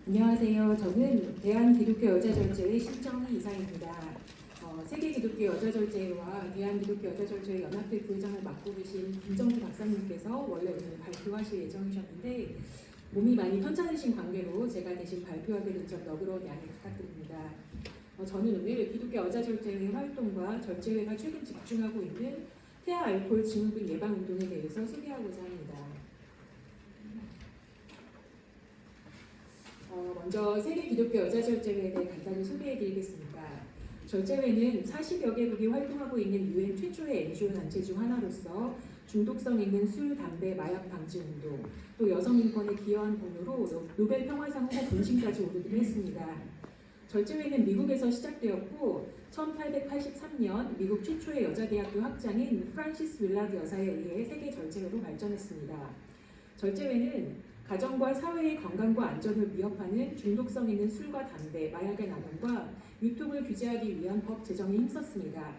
안녕하세요. 저는 대한기독교 여자절제회 신정희 이사입니다. 세계기독교 여자절제회와 대한기독교 여자절제회 연합회 부회장을 맡고 계신 김정주 박사님께서 원래 오늘 발표하실 예정이셨는데 몸이 많이 편찮으신 관계로 제가 대신 발표하게 된 점 너그러운 양해 부탁드립니다. 저는 오늘 기독교 여자절제회 활동과 절제회가 최근 집중하고 있는 태아 알코올 증후군 예방 운동에 대해서 소개하고자 합니다. 먼저 세계기독교 여자절제회에 대해 간단히 소개해드리겠습니다. 절제회는 40여 개국이 활동하고 있는 UN 최초의 NGO 단체 중 하나로서 중독성 있는 술, 담배, 마약 방지 운동, 또 여성 인권에 기여한 공로로 노벨 평화상 후보 공신까지 오르기도 했습니다. 절제회는 미국에서 시작되었고 1883년 미국 최초의 여자대학교 학장인 프란시스 윌라드 여사에 의해 세계 절제회로 발전했습니다. 절제회는 가정과 사회의 건강과 안전을 위협하는 중독성 있는 술과 담배, 마약의 나눔과 유통을 규제하기 위한 법 제정에 힘썼습니다.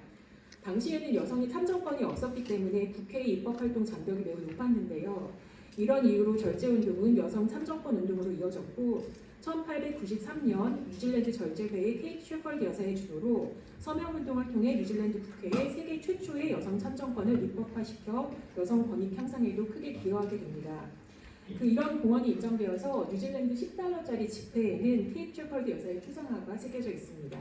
당시에는 여성의 참정권이 없었기 때문에 국회의 입법활동 장벽이 매우 높았는데요. 이런 이유로 절제운동은 여성 참정권 운동으로 이어졌고 1893년 뉴질랜드 절제회의 케이트 셰퍼드 여사의 주도로 서명운동을 통해 뉴질랜드 국회에 세계 최초의 여성 참정권을 입법화시켜 여성 권익 향상에도 크게 기여하게 됩니다. 이런 공헌이 인정되어서 뉴질랜드 $10짜리 지폐에는 케이트 셰퍼드 여사의 추상화가 새겨져 있습니다.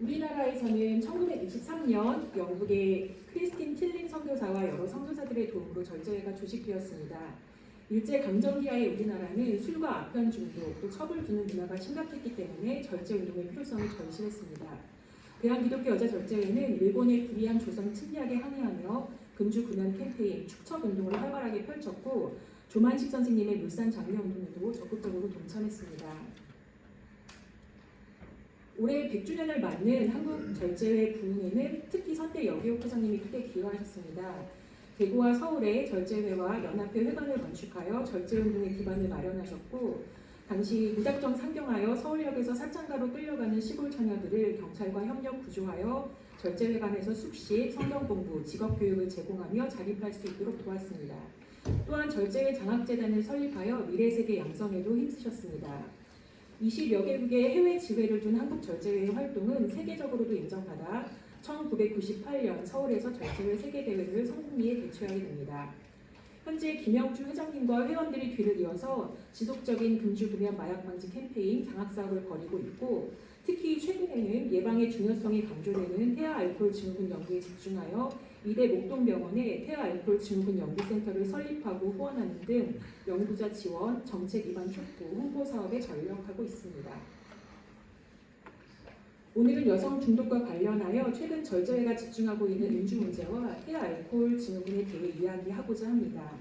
우리나라에서는 1923년 영국의 크리스틴 틸링 선교사와 여러 선교사들의 도움으로 절제회가 조직되었습니다. 일제강점기하의 우리나라는 술과 아편 중독, 또 첩을 두는 문화가 심각했기 때문에 절제운동의 필요성을 절실했습니다. 대한기독교 여자절제회는 일본의 불이한 조선 침략에 항의하며 금주 군현 캠페인, 축첩 운동을 활발하게 펼쳤고 조만식 선생님의 물산 장려 운동에도 적극적으로 동참했습니다. 올해 100주년을 맞는 한국절제회 부흥에는 특히 선대 여기옥 회장님이 크게 기여하셨습니다. 대구와 서울에 절제회와 연합회 회관을 건축하여 절제운동의 기반을 마련하셨고 당시 무작정 상경하여 서울역에서 사창가로 끌려가는 시골 처녀들을 경찰과 협력 구조하여 절제회관에서 숙식, 성경공부, 직업교육을 제공하며 자립할 수 있도록 도왔습니다. 또한 절제회 장학재단을 설립하여 미래세계 양성에도 힘쓰셨습니다. 20여 개국의 해외 지회를 둔 한국절제회의 활동은 세계적으로도 인정받아 1998년 서울에서 절제회 세계대회를 성공리에 개최하게 됩니다. 현재 김영주 회장님과 회원들이 뒤를 이어서 지속적인 금주 금연 마약 방지 캠페인, 장학사업을 벌이고 있고 특히 최근에는 예방의 중요성이 강조되는 태아 알코올 증후군 연구에 집중하여 이대 목동병원에 태아 알코올 증후군 연구센터를 설립하고 후원하는 등 연구자 지원, 정책 입안 촉구, 홍보 사업에 전력하고 있습니다. 오늘은 여성 중독과 관련하여 최근 절제회가 집중하고 있는 음주 문제와 태아 알코올 증후군에 대해 이야기하고자 합니다.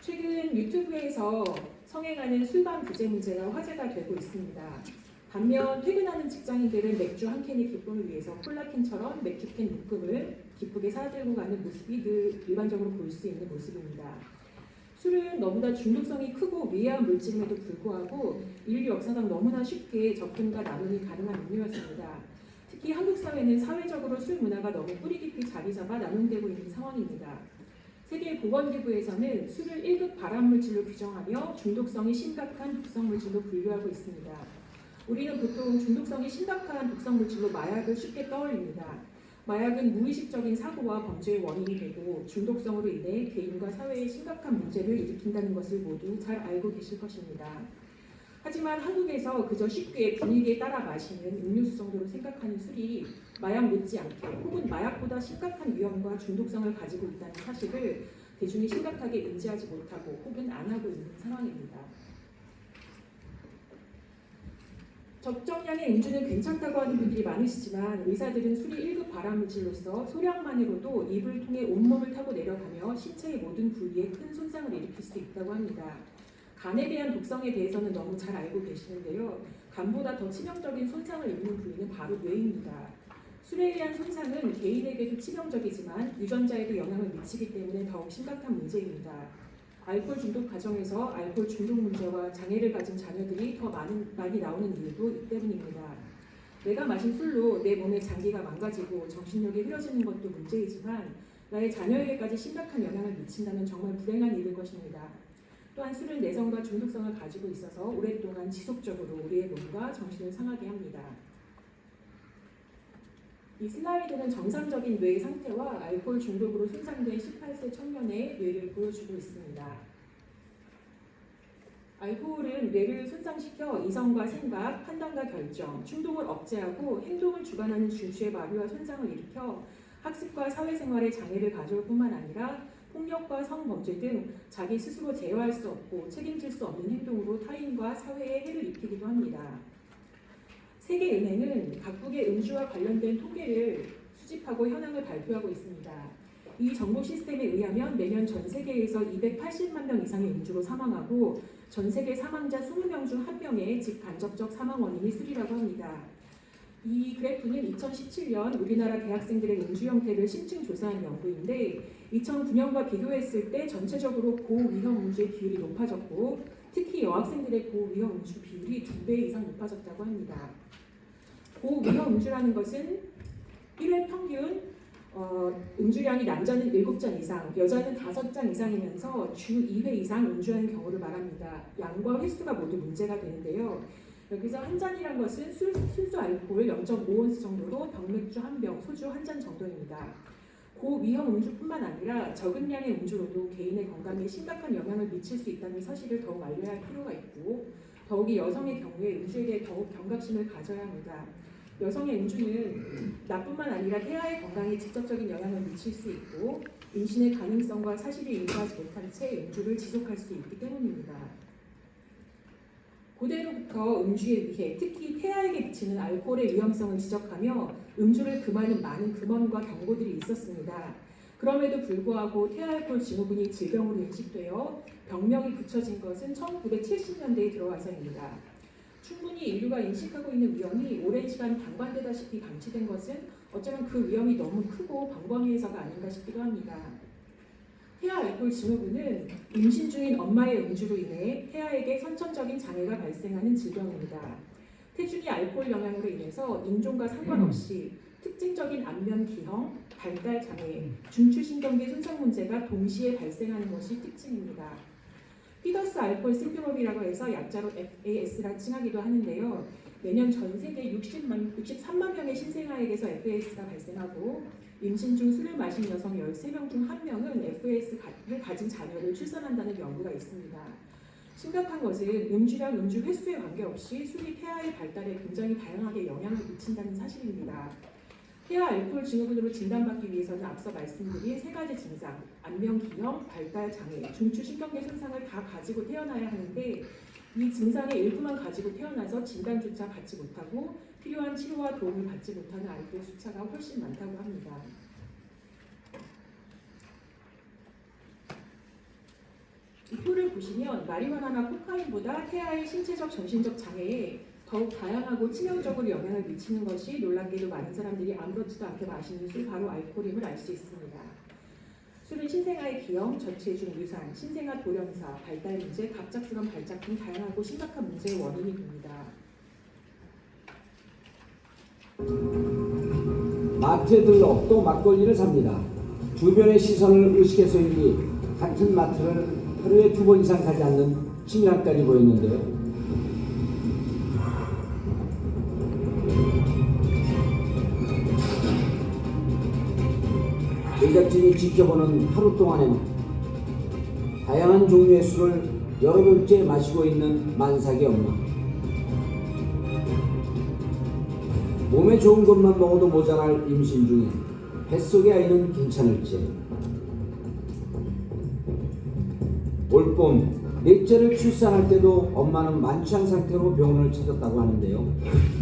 최근 유튜브에서 성행하는 술방 규제 문제가 화제가 되고 있습니다. 반면 퇴근하는 직장인들은 맥주 한 캔의 기쁨을 위해서 콜라캔처럼 맥주캔 묶음을 기쁘게 사들고 가는 모습이 늘 일반적으로 볼 수 있는 모습입니다. 술은 너무나 중독성이 크고 위해한 물질임에도 불구하고 인류 역사상 너무나 쉽게 접근과 나눔이 가능한 음료였습니다. 특히 한국 사회는 사회적으로 술 문화가 너무 뿌리 깊이 자리 잡아 나눔되고 있는 상황입니다. 세계보건기구에서는 술을 1급 발암물질로 규정하며 중독성이 심각한 독성물질로 분류하고 있습니다. 우리는 보통 중독성이 심각한 독성물질로 마약을 쉽게 떠올립니다. 마약은 무의식적인 사고와 범죄의 원인이 되고 중독성으로 인해 개인과 사회에 심각한 문제를 일으킨다는 것을 모두 잘 알고 계실 것입니다. 하지만 한국에서 그저 쉽게 분위기에 따라 마시는 음료수 정도로 생각하는 술이 마약 못지않게 혹은 마약보다 심각한 위험과 중독성을 가지고 있다는 사실을 대중이 심각하게 인지하지 못하고 혹은 안 하고 있는 상황입니다. 적정량의 음주는 괜찮다고 하는 분들이 많으시지만 의사들은 술이 1급 발암물질로서 소량만으로도 입을 통해 온몸을 타고 내려가며 신체의 모든 부위에 큰 손상을 일으킬 수 있다고 합니다. 간에 대한 독성에 대해서는 너무 잘 알고 계시는데요. 간보다 더 치명적인 손상을 입는 부위는 바로 뇌입니다. 술에 의한 손상은 개인에게도 치명적이지만 유전자에도 영향을 미치기 때문에 더욱 심각한 문제입니다. 알코올 중독 과정에서 알코올 중독 문제와 장애를 가진 자녀들이 더 많이 나오는 이유도 이 때문입니다. 내가 마신 술로 내 몸의 장기가 망가지고 정신력이 흐려지는 것도 문제이지만 나의 자녀에게까지 심각한 영향을 미친다면 정말 불행한 일일 것입니다. 또한 술은 내성과 중독성을 가지고 있어서 오랫동안 지속적으로 우리의 몸과 정신을 상하게 합니다. 이 슬라이드는 정상적인 뇌 상태와 알코올 중독으로 손상된 18세 청년의 뇌를 보여주고 있습니다. 알코올은 뇌를 손상시켜 이성과 생각, 판단과 결정, 충동을 억제하고 행동을 주관하는 중추의 마비와 손상을 일으켜 학습과 사회생활에 장애를 가져올 뿐만 아니라 폭력과 성범죄 등 자기 스스로 제어할 수 없고 책임질 수 없는 행동으로 타인과 사회에 해를 입히기도 합니다. 세계은행은 각국의 음주와 관련된 통계를 수집하고 현황을 발표하고 있습니다. 이 정보 시스템에 의하면 매년 전 세계에서 280만 명 이상의 음주로 사망하고 전 세계 사망자 20명 중 1명의 직간접적 사망 원인이 술이라고 합니다. 이 그래프는 2017년 우리나라 대학생들의 음주 형태를 심층 조사한 연구인데 2009년과 비교했을 때 전체적으로 고위험 음주의 비율이 높아졌고 특히 여학생들의 고위험 음주 비율이 2배 이상 높아졌다고 합니다. 고위험 음주라는 것은 1회 평균 음주량이 남자는 7잔 이상, 여자는 5잔 이상이면서 주 2회 이상 음주하는 경우를 말합니다. 양과 횟수가 모두 문제가 되는데요. 여기서 한 잔이란 것은 순수 알코올 0.5온스 정도로 병맥주 1병, 소주 1잔 정도입니다. 고위험 음주뿐만 아니라 적은 양의 음주로도 개인의 건강에 심각한 영향을 미칠 수 있다는 사실을 더욱 알려야 할 필요가 있고 더욱이 여성의 경우에 음주에 대해 더욱 경각심을 가져야 합니다. 여성의 음주는 나뿐만 아니라 태아의 건강에 직접적인 영향을 미칠 수 있고 임신의 가능성과 사실이 일치하지 못한 채 음주를 지속할 수 있기 때문입니다. 고대로부터 음주에 의해 특히 태아에게 미치는 알코올의 위험성을 지적하며 음주를 금하는 많은 금언과 경고들이 있었습니다. 그럼에도 불구하고 태아알코올 증후군이 질병으로 인식되어 병명이 붙여진 것은 1970년대에 들어와서입니다. 충분히 인류가 인식하고 있는 위험이 오랜 시간 방관되다시피 감지된 것은 어쩌면 그 위험이 너무 크고 방관위해서가 아닌가 싶기도 합니다. 태아 알코올 증후군은 임신 중인 엄마의 음주로 인해 태아에게 선천적인 장애가 발생하는 질병입니다. 태중이 알코올 영향으로 인해서 인종과 상관없이 특징적인 안면 기형, 발달 장애, 중추신경계 손상 문제가 동시에 발생하는 것이 특징입니다. 피더스 알코올 신드롬이라고 해서 약자로 FAS라 칭하기도 하는데요. 매년 전 세계 63만 명의 신생아에게서 FAS가 발생하고 임신 중 술을 마신 여성 13명 중 1명은 FAS를 가진 자녀를 출산한다는 연구가 있습니다. 심각한 것은 음주량, 음주 횟수에 관계없이 술이 태아의 발달에 굉장히 다양하게 영향을 미친다는 사실입니다. 태아 알코올 증후군으로 진단받기 위해서는 앞서 말씀드린 3가지 증상, 안면 기형, 발달 장애, 중추 신경계 손상을 다 가지고 태어나야 하는데 이 증상의 일부만 가지고 태어나서 진단조차 받지 못하고 필요한 치료와 도움을 받지 못하는 아이들의 숫자가 훨씬 많다고 합니다. 이 표를 보시면 마리화나나 코카인보다 태아의 신체적, 정신적 장애에 더욱 다양하고 치명적으로 영향을 미치는 것이 놀랍게도 많은 사람들이 아무렇지도 않게 마시는 술, 바로 알코올임을 알 수 있습니다. 술은 신생아의 기형, 저체중, 유산, 신생아 돌연사, 발달 문제, 갑작스러운 발작 등 다양하고 심각한 문제의 원인이 됩니다. 마트에 들러 또 막걸리를 삽니다. 주변의 시선을 의식해서인지 같은 마트를 하루에 2번 이상 가지 않는 친밀함까지 보였는데요. 제작진이 지켜보는 하루 동안에는 다양한 종류의 술을 여러 병째 마시고 있는 만삭의 엄마. 몸에 좋은 것만 먹어도 모자랄 임신 중에 뱃속의 아이는 괜찮을지. 올봄 넷째를 출산할 때도 엄마는 만취한 상태로 병원을 찾았다고 하는데요.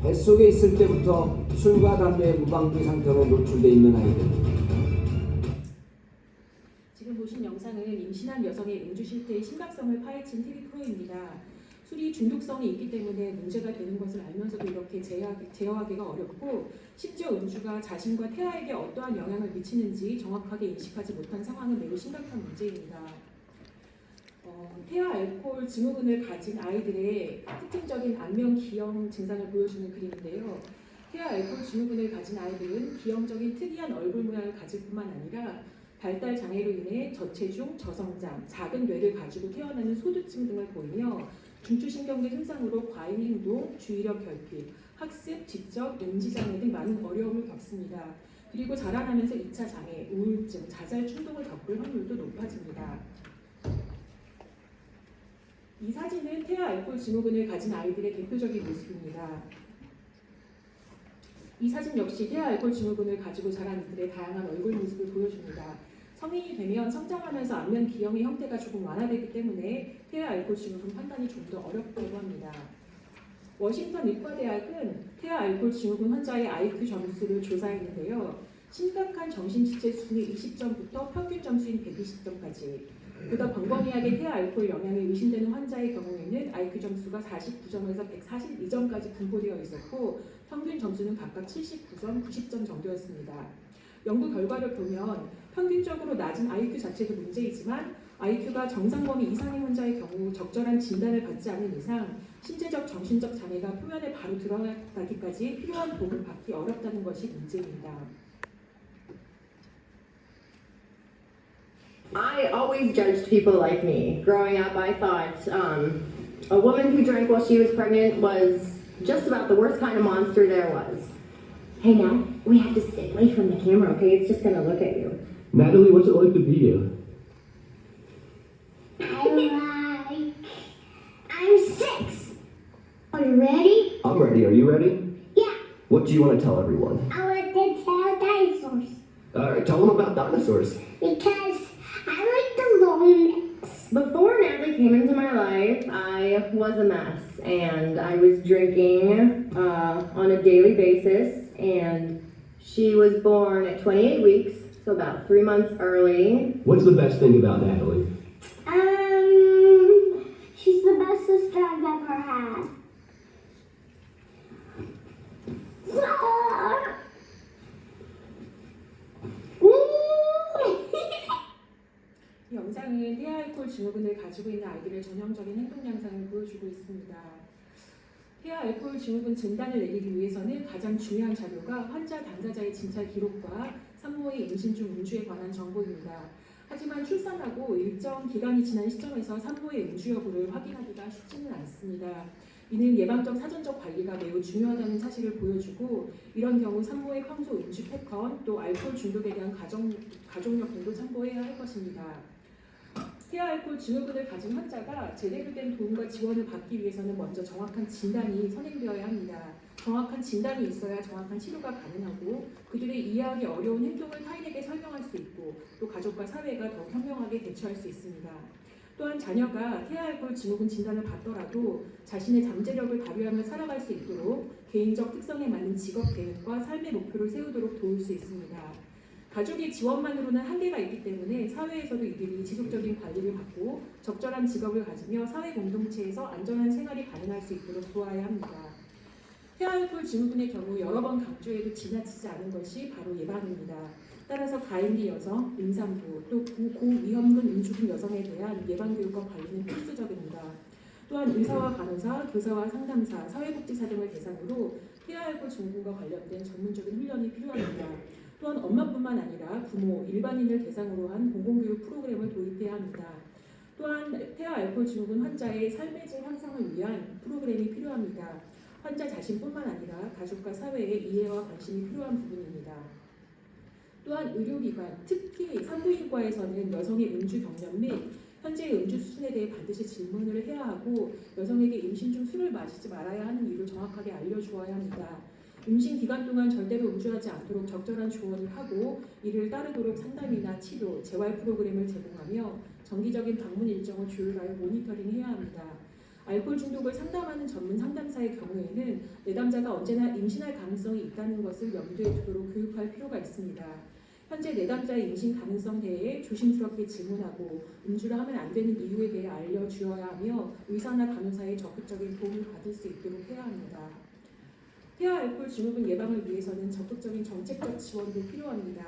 뱃속에 있을 때부터 술과 담배에 무방비 상태로 노출되어 있는 아이들. 지금 보신 영상은 임신한 여성의 음주 실태의 심각성을 파헤친 TV 프로입니다. 술이 중독성이 있기 때문에 문제가 되는 것을 알면서도 이렇게 제어하기가 어렵고 심지어 음주가 자신과 태아에게 어떠한 영향을 미치는지 정확하게 인식하지 못한 상황은 매우 심각한 문제입니다. 태아 알코올 증후군을 가진 아이들의 특징적인 안면 기형 증상을 보여주는 그림인데요. 태아 알코올 증후군을 가진 아이들은 기형적인 특이한 얼굴 모양을 가질 뿐만 아니라 발달 장애로 인해 저체중, 저성장, 작은 뇌를 가지고 태어나는 소두증 등을 보이며 중추신경계 손상으로 과잉 행동, 주의력 결핍, 학습, 지적, 인지장애 등 많은 어려움을 겪습니다. 그리고 자라나면서 2차 장애, 우울증, 자살 충동을 겪을 확률도 높아집니다. 이 사진은 태아 알코올 증후군을 가진 아이들의 대표적인 모습입니다. 이 사진 역시 태아 알코올 증후군을 가지고 자란 이들의 다양한 얼굴 모습을 보여줍니다. 성인이 되면 성장하면서 안면 기형의 형태가 조금 완화되기 때문에 태아 알코올 증후군 판단이 좀 더 어렵다고 합니다. 워싱턴 의과대학은 태아 알코올 증후군 환자의 IQ 점수를 조사했는데요. 심각한 정신지체 수준이 20점부터 평균 점수인 120점까지 보다 광범위하게 태아 알코올 영향이 의심되는 환자의 경우에는 IQ 점수가 49점에서 142점까지 분포되어 있었고 평균 점수는 각각 79점, 90점 정도였습니다. 연구 결과를 보면 평균적으로 낮은 IQ 자체도 문제이지만 IQ가 정상 범위 이상의 환자의 경우 적절한 진단을 받지 않은 이상 신체적, 정신적 장애가 표면에 바로 드러나기까지 필요한 도움을 받기 어렵다는 것이 문제입니다. I always judged people like me. Growing up, I thought a woman who drank while she was pregnant was just about the worst kind of monster there was. Hey, Nat, we have to stay away from the camera, okay? It's just gonna look at you. Natalie, what's it like to be you? I'm 6. Are you ready? I'm ready. Are you ready? Yeah. What do you want to tell everyone? I want to tell dinosaurs. All right, tell them about dinosaurs. Because I like the loneliness. Before Natalie came into my life, I was a mess, and I was drinking on a daily basis, and she was born at 28 weeks, so about 3 months early. What's the best thing about Natalie? She's the best sister I've ever had. 이 영상은 태아 알코올 증후군을 가지고 있는 아이들의 전형적인 행동 양상을 보여주고 있습니다. 태아 알코올 증후군 진단을 내리기 위해서는 가장 중요한 자료가 환자 당사자의 진찰 기록과 산모의 임신 중 음주에 관한 정보입니다. 하지만 출산하고 일정 기간이 지난 시점에서 산모의 음주 여부를 확인하기가 쉽지는 않습니다. 이는 예방적 사전적 관리가 매우 중요하다는 사실을 보여주고 이런 경우 산모의 평소 음주 패턴 또 알코올 중독에 대한 가족력 등도 참고해야 할 것입니다. 태아 알코올 증후군을 가진 환자가 제대로 된 도움과 지원을 받기 위해서는 먼저 정확한 진단이 선행되어야 합니다. 정확한 진단이 있어야 정확한 치료가 가능하고 그들의 이해하기 어려운 행동을 타인에게 설명할 수 있고 또 가족과 사회가 더 현명하게 대처할 수 있습니다. 또한 자녀가 태아 알코올 증후군 진단을 받더라도 자신의 잠재력을 발휘하며 살아갈 수 있도록 개인적 특성에 맞는 직업 계획과 삶의 목표를 세우도록 도울 수 있습니다. 가족의 지원만으로는 한계가 있기 때문에 사회에서도 이들이 지속적인 관리를 받고 적절한 직업을 가지며 사회 공동체에서 안전한 생활이 가능할 수 있도록 도와야 합니다. 태아 알코올 증후군의 경우 여러 번 강조해도 지나치지 않은 것이 바로 예방입니다. 따라서 가임기 여성, 임산부, 또 고위험군 음주군 여성에 대한 예방교육과 관리는 필수적입니다. 또한 의사와 간호사, 교사와 상담사, 사회복지사 등을 대상으로 태아 알코올 증후군과 관련된 전문적인 훈련이 필요합니다. 또한 엄마뿐만 아니라 부모, 일반인을 대상으로 한 공공교육 프로그램을 도입해야 합니다. 또한 태아 알코올 증후군 환자의 삶의 질 향상을 위한 프로그램이 필요합니다. 환자 자신뿐만 아니라 가족과 사회의 이해와 관심이 필요한 부분입니다. 또한 의료기관, 특히 산부인과에서는 여성의 음주 경험 및 현재의 음주 수준에 대해 반드시 질문을 해야 하고 여성에게 임신 중 술을 마시지 말아야 하는 이유를 정확하게 알려주어야 합니다. 임신 기간 동안 절대로 음주하지 않도록 적절한 조언을 하고 이를 따르도록 상담이나 치료, 재활 프로그램을 제공하며 정기적인 방문 일정을 조율하여 모니터링해야 합니다. 알코올 중독을 상담하는 전문 상담사의 경우에는 내담자가 언제나 임신할 가능성이 있다는 것을 염두에 두도록 교육할 필요가 있습니다. 현재 내담자의 임신 가능성 대해 조심스럽게 질문하고 음주를 하면 안 되는 이유에 대해 알려주어야 하며 의사나 간호사의 적극적인 도움을 받을 수 있도록 해야 합니다. 태아 알코올 증후군 예방을 위해서는 적극적인 정책적 지원도 필요합니다.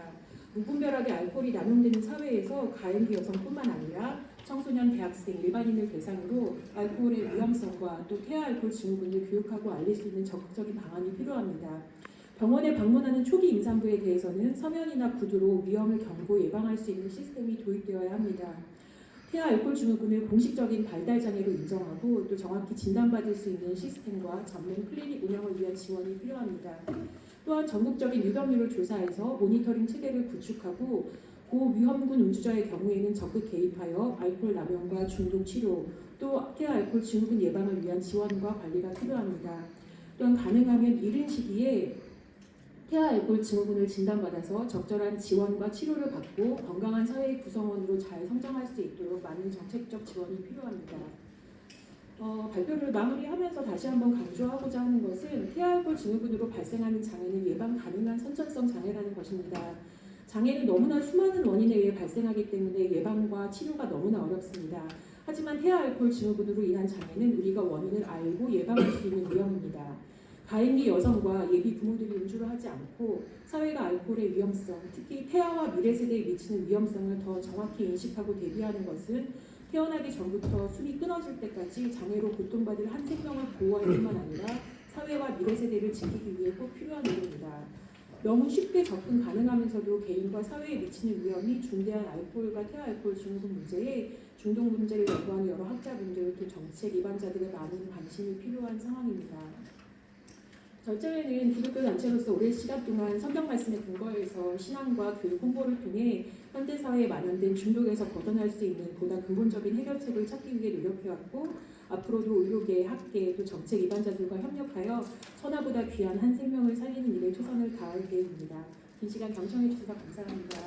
무분별하게 알코올이 남용되는 사회에서 가임기 여성뿐만 아니라 청소년, 대학생, 일반인을 대상으로 알코올의 위험성과 또 태아 알코올 증후군을 교육하고 알릴 수 있는 적극적인 방안이 필요합니다. 병원에 방문하는 초기 임산부에 대해서는 서면이나 구두로 위험을 경고 예방할 수 있는 시스템이 도입되어야 합니다. 태아 알코올 증후군을 공식적인 발달 장애로 인정하고 또 정확히 진단받을 수 있는 시스템과 전문 클리닉 운영을 위한 지원이 필요합니다. 또한 전국적인 유병률을 조사해서 모니터링 체계를 구축하고 고위험군 음주자의 경우에는 적극 개입하여 알코올 남용과 중독 치료, 또 태아 알코올 증후군 예방을 위한 지원과 관리가 필요합니다. 또한 가능하면 이른 시기에 태아 알코올 증후군을 진단받아서 적절한 지원과 치료를 받고 건강한 사회의 구성원으로 잘 성장할 수 있도록 많은 정책적 지원이 필요합니다. 발표를 마무리하면서 다시 한번 강조하고자 하는 것은 태아 알코올 증후군으로 발생하는 장애는 예방 가능한 선천성 장애라는 것입니다. 장애는 너무나 수많은 원인에 의해 발생하기 때문에 예방과 치료가 너무나 어렵습니다. 하지만 태아 알코올 증후군으로 인한 장애는 우리가 원인을 알고 예방할 수 있는 위험입니다. 가임기 여성과 예비 부모들이 음주를 하지 않고 사회가 알코올의 위험성, 특히 태아와 미래 세대에 미치는 위험성을 더 정확히 인식하고 대비하는 것은 태어나기 전부터 숨이 끊어질 때까지 장애로 고통받을 한 생명을 보호할 뿐만 아니라 사회와 미래 세대를 지키기 위해 꼭 필요한 일입니다. 너무 쉽게 접근 가능하면서도 개인과 사회에 미치는 위험이 중대한 알코올과 태아 알코올 증후군 문제에 중독 문제를 연구하는 여러 학자분들 또 정책 입안자들의 많은 관심이 필요한 상황입니다. 절제회는 기독교 단체로서 오랜 시간 동안 성경 말씀에 근거해서 신앙과 교육 홍보를 통해 현대 사회에 만연된 중독에서 벗어날 수 있는 보다 근본적인 해결책을 찾기 위해 노력해왔고 앞으로도 의료계, 학계, 또 정책 입안자들과 협력하여 천하보다 귀한 한 생명을 살리는 일에 최선을 다할 계획입니다. 긴 시간 경청해 주셔서 감사합니다.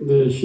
네.